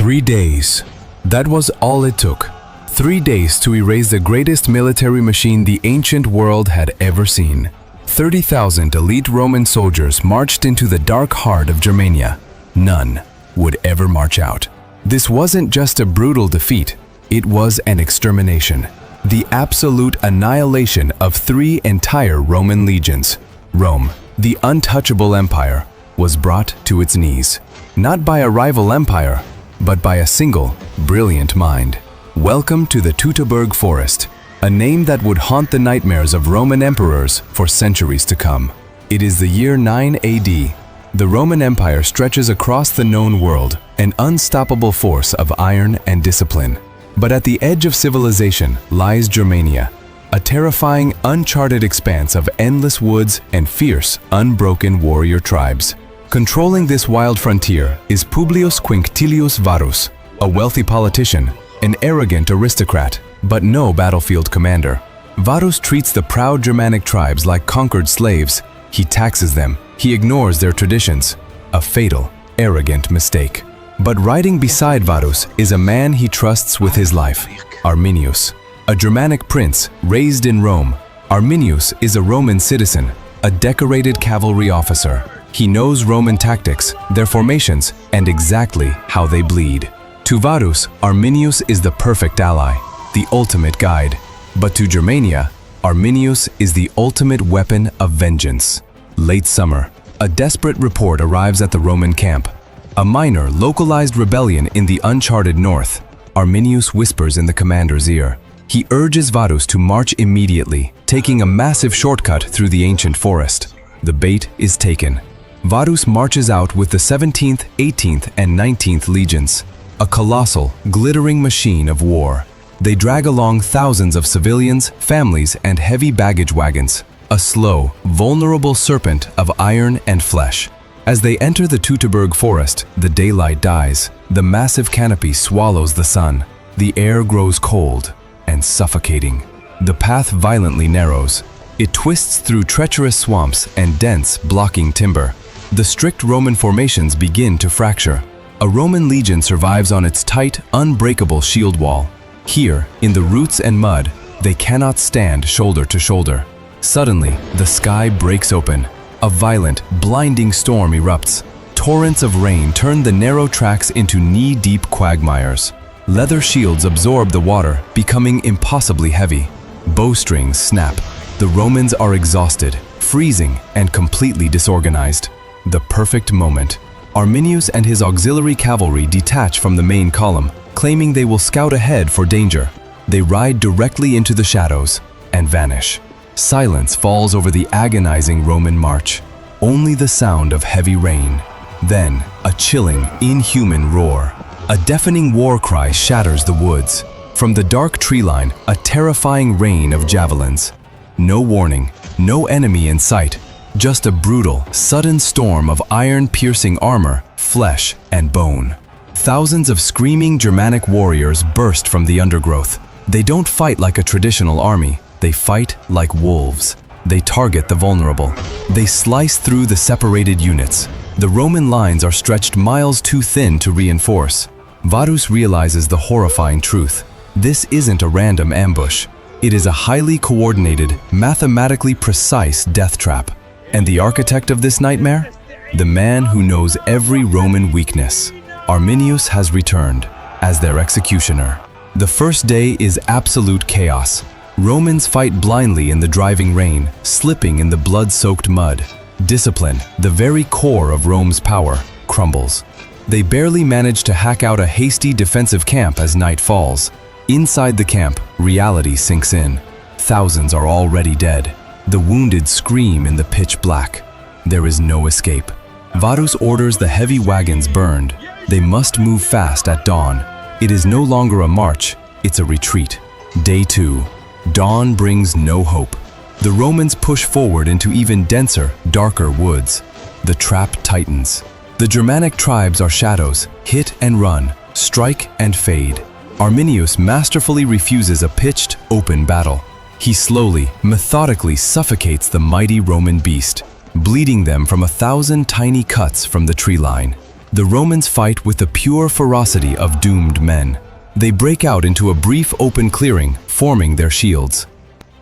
3 days. That was all it took. 3 days to erase the greatest military machine the ancient world had ever seen. 30,000 elite Roman soldiers marched into the dark heart of Germania. None would ever march out. This wasn't just a brutal defeat, it was an extermination. The absolute annihilation of 3 entire Roman legions. Rome, the untouchable empire, was brought to its knees. Not by a rival empire, but by a single, brilliant mind. Welcome to the Teutoburg Forest, a name that would haunt the nightmares of Roman emperors for centuries to come. It is the year 9 AD. The Roman Empire stretches across the known world, an unstoppable force of iron and discipline. But at the edge of civilization lies Germania, a terrifying, uncharted expanse of endless woods and fierce, unbroken warrior tribes. Controlling this wild frontier is Publius Quinctilius Varus, a wealthy politician, an arrogant aristocrat, but no battlefield commander. Varus treats the proud Germanic tribes like conquered slaves. He taxes them, he ignores their traditions. A fatal, arrogant mistake. But riding beside Varus is a man he trusts with his life, Arminius. A Germanic prince raised in Rome, Arminius is a Roman citizen, a decorated cavalry officer. He knows Roman tactics, their formations, and exactly how they bleed. To Varus, Arminius is the perfect ally, the ultimate guide. But to Germania, Arminius is the ultimate weapon of vengeance. Late summer, a desperate report arrives at the Roman camp. A minor, localized rebellion in the uncharted north. Arminius whispers in the commander's ear. He urges Varus to march immediately, taking a massive shortcut through the ancient forest. The bait is taken. Varus marches out with the 17th, 18th, and 19th legions, a colossal, glittering machine of war. They drag along thousands of civilians, families, and heavy baggage wagons, a slow, vulnerable serpent of iron and flesh. As they enter the Teutoburg Forest, the daylight dies. The massive canopy swallows the sun. The air grows cold and suffocating. The path violently narrows. It twists through treacherous swamps and dense, blocking timber. The strict Roman formations begin to fracture. A Roman legion survives on its tight, unbreakable shield wall. Here, in the roots and mud, they cannot stand shoulder to shoulder. Suddenly, the sky breaks open. A violent, blinding storm erupts. Torrents of rain turn the narrow tracks into knee-deep quagmires. Leather shields absorb the water, becoming impossibly heavy. Bowstrings snap. The Romans are exhausted, freezing, and completely disorganized. The perfect moment. Arminius and his auxiliary cavalry detach from the main column, claiming they will scout ahead for danger. They ride directly into the shadows and vanish. Silence falls over the agonizing Roman march. Only the sound of heavy rain. Then, a chilling, inhuman roar. A deafening war cry shatters the woods. From the dark tree line, a terrifying rain of javelins. No warning, no enemy in sight. Just a brutal, sudden storm of iron-piercing armor, flesh, and bone. Thousands of screaming Germanic warriors burst from the undergrowth. They don't fight like a traditional army. They fight like wolves. They target the vulnerable. They slice through the separated units. The Roman lines are stretched miles too thin to reinforce. Varus realizes the horrifying truth. This isn't a random ambush. It is a highly coordinated, mathematically precise death trap. And the architect of this nightmare? The man who knows every Roman weakness. Arminius has returned as their executioner. The first day is absolute chaos. Romans fight blindly in the driving rain, slipping in the blood-soaked mud. Discipline, the very core of Rome's power, crumbles. They barely manage to hack out a hasty defensive camp as night falls. Inside the camp, reality sinks in. Thousands are already dead. The wounded scream in the pitch black. There is no escape. Varus orders the heavy wagons burned. They must move fast at dawn. It is no longer a march, it's a retreat. Day 2. Dawn brings no hope. The Romans push forward into even denser, darker woods. The trap tightens. The Germanic tribes are shadows, hit and run, strike and fade. Arminius masterfully refuses a pitched, open battle. He slowly, methodically suffocates the mighty Roman beast, bleeding them from 1,000 tiny cuts from the tree line. The Romans fight with the pure ferocity of doomed men. They break out into a brief open clearing, forming their shields.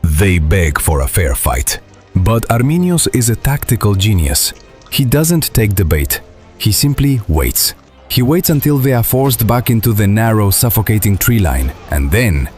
They beg for a fair fight. But Arminius is a tactical genius. He doesn't take the bait. He simply waits. He waits until they are forced back into the narrow, suffocating tree line, and then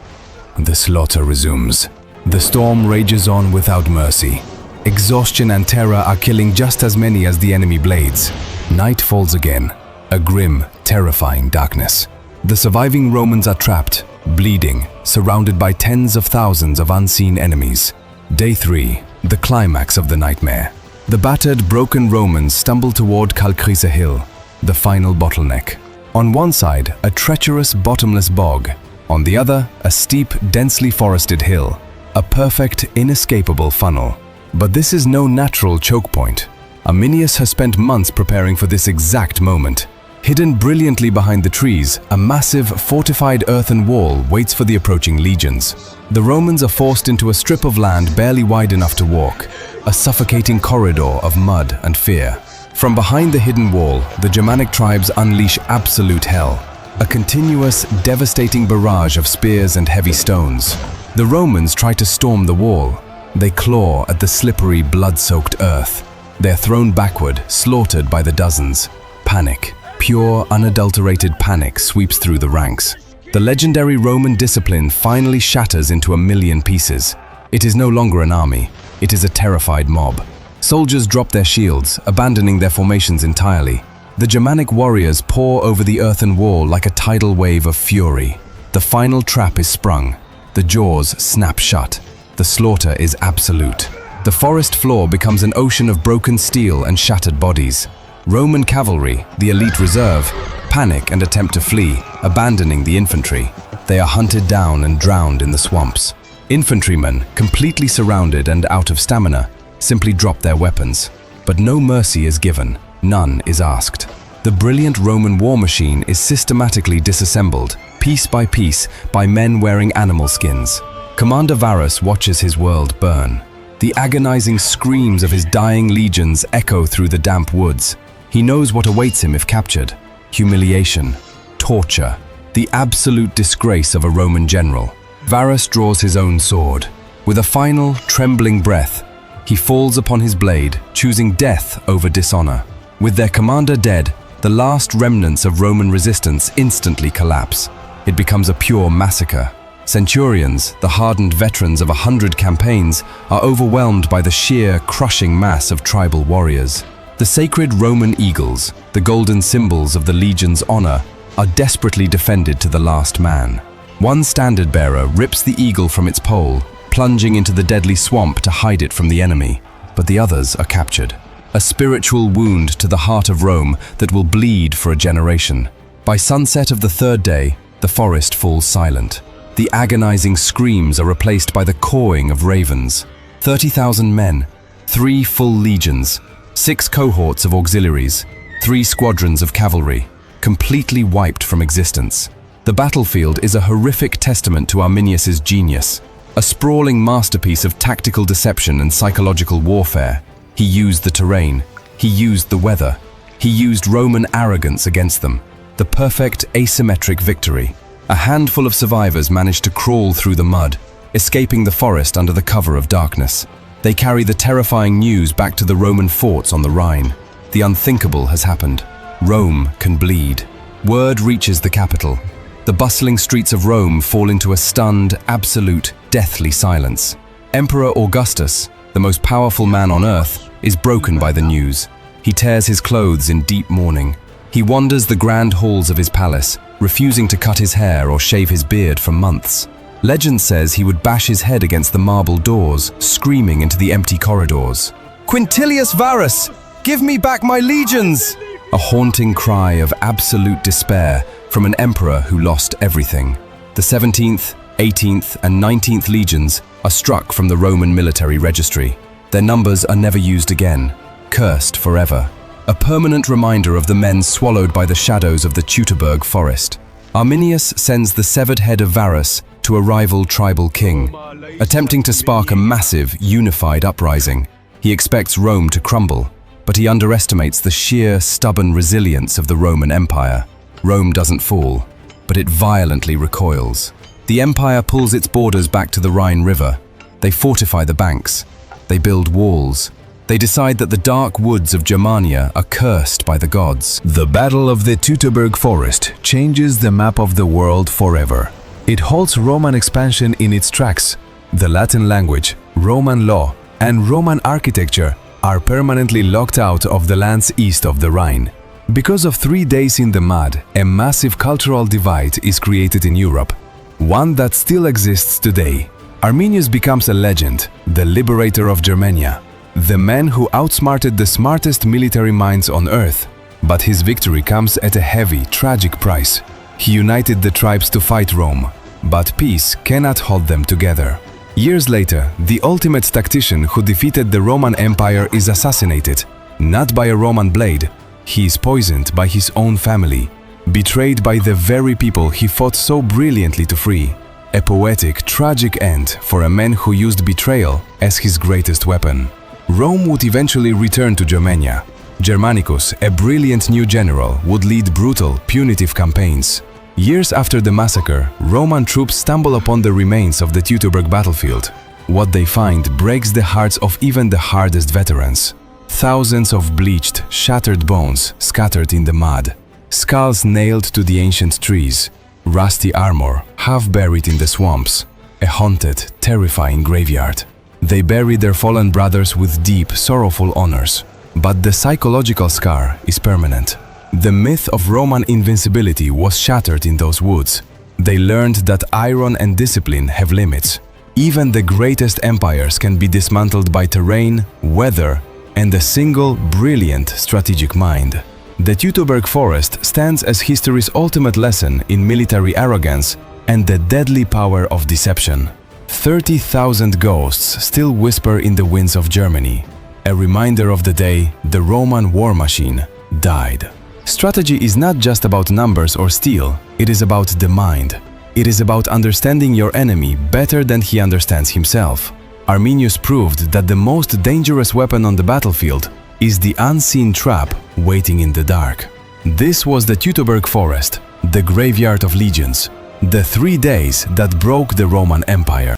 the slaughter resumes. The storm rages on without mercy. Exhaustion and terror are killing just as many as the enemy blades. Night falls again, a grim, terrifying darkness. The surviving Romans are trapped, bleeding, surrounded by tens of thousands of unseen enemies. Day 3, the climax of the nightmare. The battered, broken Romans stumble toward Calcrise Hill, the final bottleneck. On one side, a treacherous, bottomless bog. On the other, a steep, densely forested hill. A perfect, inescapable funnel. But this is no natural choke point. Arminius has spent months preparing for this exact moment. Hidden brilliantly behind the trees, a massive, fortified earthen wall waits for the approaching legions. The Romans are forced into a strip of land barely wide enough to walk, a suffocating corridor of mud and fear. From behind the hidden wall, the Germanic tribes unleash absolute hell, a continuous, devastating barrage of spears and heavy stones. The Romans try to storm the wall. They claw at the slippery, blood-soaked earth. They're thrown backward, slaughtered by the dozens. Panic. Pure, unadulterated panic sweeps through the ranks. The legendary Roman discipline finally shatters into a million pieces. It is no longer an army. It is a terrified mob. Soldiers drop their shields, abandoning their formations entirely. The Germanic warriors pour over the earthen wall like a tidal wave of fury. The final trap is sprung. The jaws snap shut. The slaughter is absolute. The forest floor becomes an ocean of broken steel and shattered bodies. Roman cavalry, the elite reserve, panic and attempt to flee, abandoning the infantry. They are hunted down and drowned in the swamps. Infantrymen, completely surrounded and out of stamina, simply drop their weapons. But no mercy is given, none is asked. The brilliant Roman war machine is systematically disassembled, piece by piece, by men wearing animal skins. Commander Varus watches his world burn. The agonizing screams of his dying legions echo through the damp woods. He knows what awaits him if captured. Humiliation, torture, the absolute disgrace of a Roman general. Varus draws his own sword. With a final, trembling breath, he falls upon his blade, choosing death over dishonor. With their commander dead, the last remnants of Roman resistance instantly collapse. It becomes a pure massacre. Centurions, the hardened veterans of 100 campaigns, are overwhelmed by the sheer, crushing mass of tribal warriors. The sacred Roman eagles, the golden symbols of the legion's honor, are desperately defended to the last man. One standard-bearer rips the eagle from its pole, plunging into the deadly swamp to hide it from the enemy, but the others are captured. A spiritual wound to the heart of Rome that will bleed for a generation. By sunset of the third day, the forest falls silent. The agonizing screams are replaced by the cawing of ravens. 30,000 men, 3 full legions, 6 cohorts of auxiliaries, 3 squadrons of cavalry, completely wiped from existence. The battlefield is a horrific testament to Arminius's genius, a sprawling masterpiece of tactical deception and psychological warfare. He used the terrain, he used the weather, he used Roman arrogance against them. The perfect asymmetric victory. A handful of survivors managed to crawl through the mud, escaping the forest under the cover of darkness. They carry the terrifying news back to the Roman forts on the Rhine. The unthinkable has happened. Rome can bleed. Word reaches the capital. The bustling streets of Rome fall into a stunned, absolute, deathly silence. Emperor Augustus, the most powerful man on earth, is broken by the news. He tears his clothes in deep mourning. He wanders the grand halls of his palace, refusing to cut his hair or shave his beard for months. Legend says he would bash his head against the marble doors, screaming into the empty corridors. "Quintilius Varus, give me back my legions!" A haunting cry of absolute despair from an emperor who lost everything. The 17th, 18th, and 19th legions are struck from the Roman military registry. Their numbers are never used again, cursed forever. A permanent reminder of the men swallowed by the shadows of the Teutoburg Forest. Arminius sends the severed head of Varus to a rival tribal king, attempting to spark a massive, unified uprising. He expects Rome to crumble, but he underestimates the sheer, stubborn resilience of the Roman Empire. Rome doesn't fall, but it violently recoils. The empire pulls its borders back to the Rhine River. They fortify the banks. They build walls. They decide that the dark woods of Germania are cursed by the gods. The Battle of the Teutoburg Forest changes the map of the world forever. It halts Roman expansion in its tracks. The Latin language, Roman law, and Roman architecture are permanently locked out of the lands east of the Rhine. Because of 3 days in the mud, a massive cultural divide is created in Europe, one that still exists today. Arminius becomes a legend, the liberator of Germania, the man who outsmarted the smartest military minds on earth. But his victory comes at a heavy, tragic price. He united the tribes to fight Rome, but peace cannot hold them together. Years later, the ultimate tactician who defeated the Roman Empire is assassinated, not by a Roman blade. He is poisoned by his own family, betrayed by the very people he fought so brilliantly to free. A poetic, tragic end for a man who used betrayal as his greatest weapon. Rome would eventually return to Germania. Germanicus, a brilliant new general, would lead brutal, punitive campaigns. Years after the massacre, Roman troops stumble upon the remains of the Teutoburg battlefield. What they find breaks the hearts of even the hardest veterans. Thousands of bleached, shattered bones scattered in the mud, skulls nailed to the ancient trees, rusty armor half buried in the swamps, a haunted, terrifying graveyard. They bury their fallen brothers with deep, sorrowful honors. But the psychological scar is permanent. The myth of Roman invincibility was shattered in those woods. They learned that iron and discipline have limits. Even the greatest empires can be dismantled by terrain, weather, and a single, brilliant strategic mind. The Teutoburg Forest stands as history's ultimate lesson in military arrogance and the deadly power of deception. 30,000 ghosts still whisper in the winds of Germany, a reminder of the day the Roman war machine died. Strategy is not just about numbers or steel, it is about the mind. It is about understanding your enemy better than he understands himself. Arminius proved that the most dangerous weapon on the battlefield is the unseen trap waiting in the dark. This was the Teutoburg Forest, the graveyard of legions, the 3 days that broke the Roman Empire.